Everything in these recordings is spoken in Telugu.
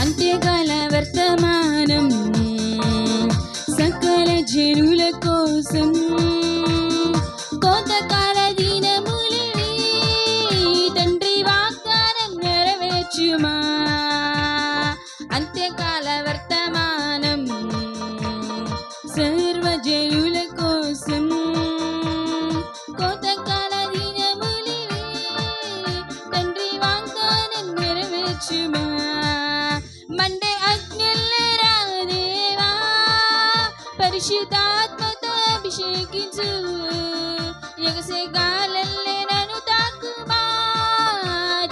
అంత్యకాల వర్తమానం సకల జనుల కోసం కోతకాల దినములివి తండ్రి వాగ్దానం నెరవేర్చుమా. అంత్యకాల వర్తమానం సర్వజనుల కోసం కోతకాల దినములివి తండ్రి వాగ్దానం నెరవేర్చుమా. మండే అగ్నిల్లేరా దేవా పరిశుద్ధాత్మతో అభిషేకించు. ఎగసే గాలల్లే నన్ను తాకుమా,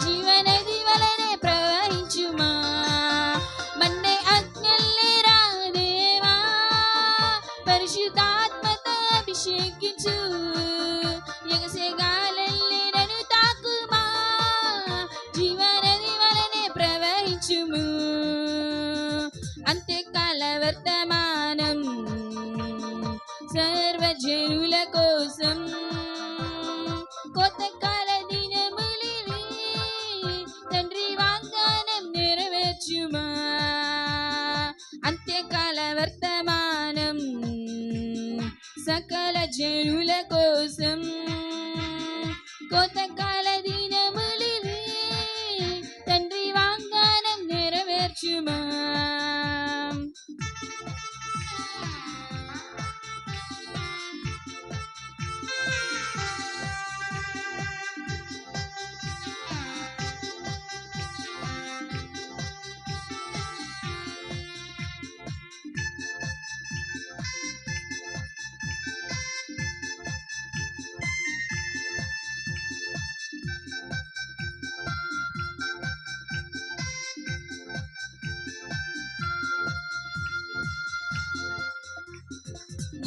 జీవనది వలనే ప్రవహించుమా. మండే అగ్నిల్లేరా దేవా పరిశుద్ధాత్మతో అభిషేకించు. ఎగసే గాలల్లే నన్ను తాకుమా, జీవనది వలనే ప్రవహించుము. అంత్యకాల వర్తమానం సర్వజనుల కోసం కోతకాల దినములివి తండ్రి వాగ్దానం నెరవేర్చుమా. అంత్యకాల వర్తమానం సకల జనుల కోసం కోతకాల దినములివి తండ్రి వాగ్దానం నెరవేర్చుమా.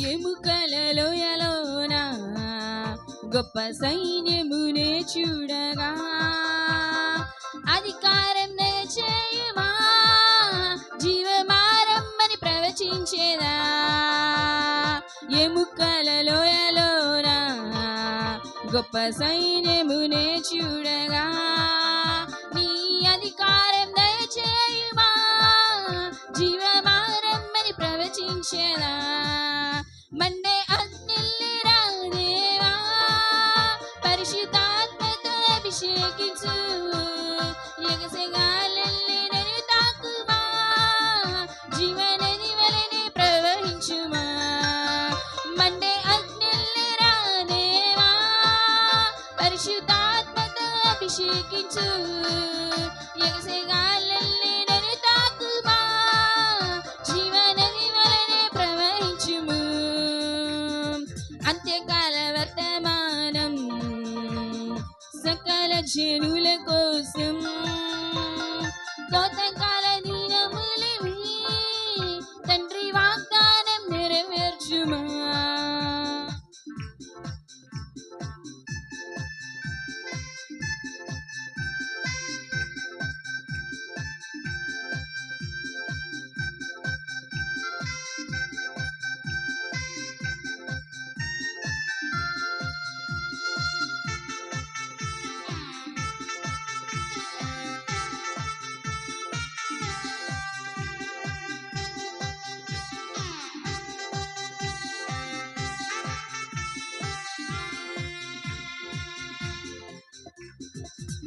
ఎముకల లోయలోన గొప్ప సైన్యమునే చూడగా అధికారం దయచేయుమా, జీవమారమ్మని ప్రవచించేదా. ఎముకల లోయలోన గొప్ప సైన్యమునే చూడగా నీ అధికారం దయచేయుమా, జీవమారమ్మని ప్రవచించేదా. మండే అగ్నిల్లేరా దేవా పరిశుద్ధాత్మతో అభిషేకించు. ఎగసే గాలల్లే నన్ను తాకుమా, జీవనది వలనే ప్రవహించుమా. మండే అగ్నిల్లేరా దేవా పరిశుద్ధాత్మతో అభిషేకించు. ఎగసే గాలల్లే నన్ను తాకుమా, జీవనది వలనే ప్రవహించుము. అంత్యకాల వర్తమానం సకల జనుల కోసం కోతకాల దినములివి తండ్రి వాగ్దానం నెరవేర్చుమా.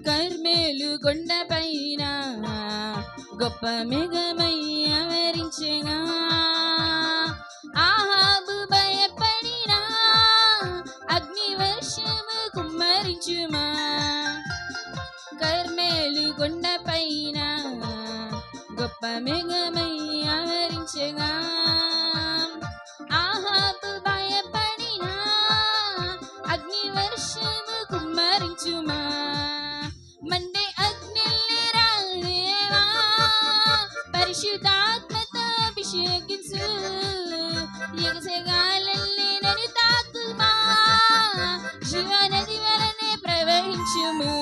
కర్మేలు కొండపైన గొప్ప మేఘమై ఆవరించెగా ఆహాబు భయపడినా అగ్ని వర్షము కుమ్మరించుమా. కర్మేలు కొండపైన గొప్ప మేఘమై ఆవరించెగా ఆహాబు భయపడినా అగ్ని వర్షము కుమ్మరించుమా. మండే అగ్నిల్లేరా దేవా పరిశుద్ధాత్మతో అభిషేకించు. ఎగసే గాలల్లే నన్ను తాకుమా, జీవనది వలనే ప్రవహించుము.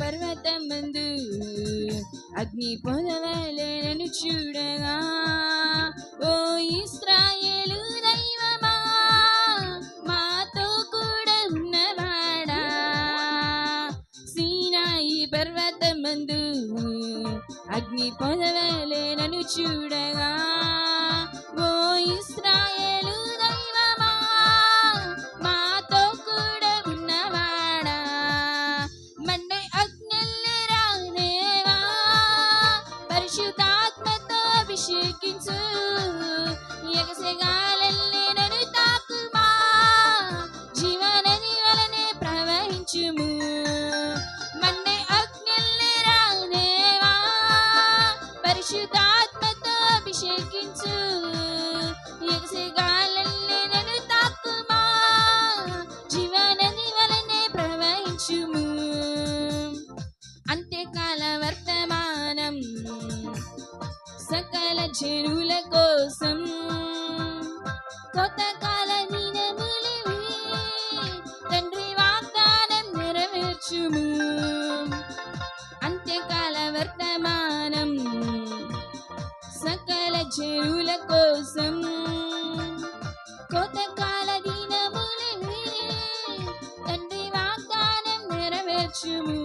పర్వతమందు అగ్ని పొదవలే నన్ను చూడగా, ఓ ఇశ్రాయేలు దైవమా మాతో కూడా ఉన్నవాడా. సీనాయి పర్వతమందు అగ్ని పొదవలే నన్ను చూడగా, ఓ ఇశ్రాయేలు దైవమా మాతో కూడా ఉన్నవాడా. మండే అగ్నిల్ని రానేవా పరిశుద్ధాత్మతో అభిషేకించు, ఎగసెగాలెల్లి నన్ను తాకుమా జీవనది వలనే ప్రవహించుము. మండే అగ్నిల్ని రానేవా పరిశుద్ధాత్మతో అభిషేకించు, ఎగసెగాలెల్లి నన్ను తాకుమా జీవనది వలనే ప్రవహించుము. అంత్యకాల వర్తమానం సకల జనుల కోసం, కొత్త కాల దినములివి తండ్రి వాగ్దానం నెరవేర్చుము. అంత్యకాల వర్తమానం సకల జనుల కోసం, కొత్త కాల దినములివి తండ్రి వాగ్దానం నెరవేర్చుము.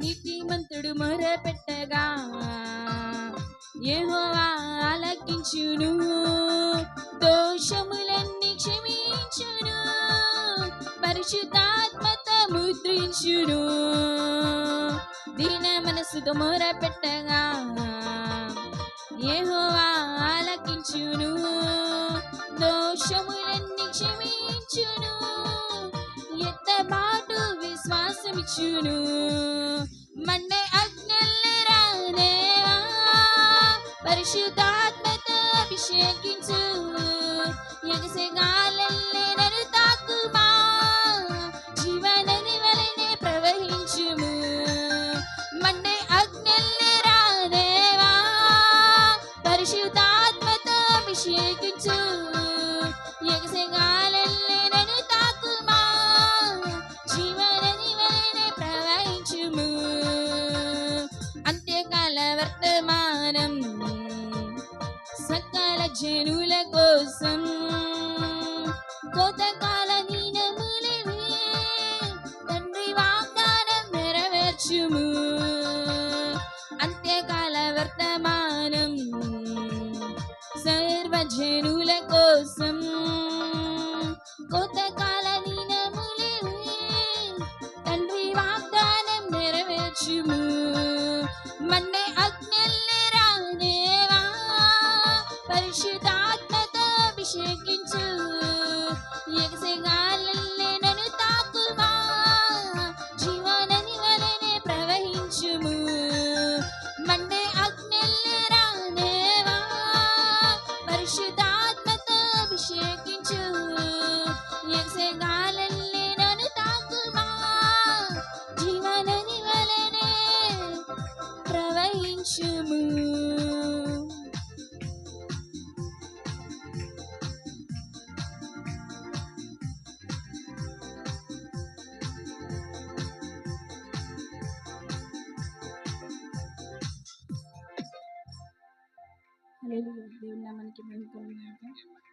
నీతిమంతుడు మొరపెట్టగా యెహోవా ఆలకించును, దోషములన్నీ క్షమించును, పరిశుద్ధాత్మతో ముద్రించును. దీన మనసుతో మొరపెట్టగా యెహోవా ఆలకించును, దోషములన్నీ క్షమించును, ఎత్తబాటు విశ్వాసమిచ్చును. మండే అగ్నిల్ని రానేవా పరిశుద్ధాత్మతో అభిషేకించు, ఎగసెగాలెల్లి నన్ను తాకుమా జీవనది వలనే ప్రవహించుము. మండే అగ్నిల్ని రానేవా పరిశుద్ధాత్మతో అభిషేకించు, ఎగసెగాలెల్లి నన్ను తాకుమా జీవనది వలనే ప్రవహించుము. అంత్యకాల వర్తమానం సకల జనుల కోసం, కొత్త కాల దినములివి తండ్రి వాగ్దానం నెరవేర్చుము. అంత్యకాల వర్తమానం సర్వజనుల కోసం, కొత్త కాల దినములివి తండ్రి వాగ్దానం నెరవేర్చుము. మండే అగ్నిల్ని రానేవా పరిశుద్ధాత్మతో అభిషేకించు, ఎగసెగాలెల్లి నన్ను తాకుమా జీవనది వలనే ప్రవహించుము. మండే అగ్నిల్ని రానేవా పరిశుద్ధాత్మతో అభిషేకించు, ఎగసెగాలెల్లి నన్ను తాకుమా జీవనది వలనే ప్రవహించుము. హల్లెలూయా. దేవుని నామానికి మహిమ కలుగును గాక.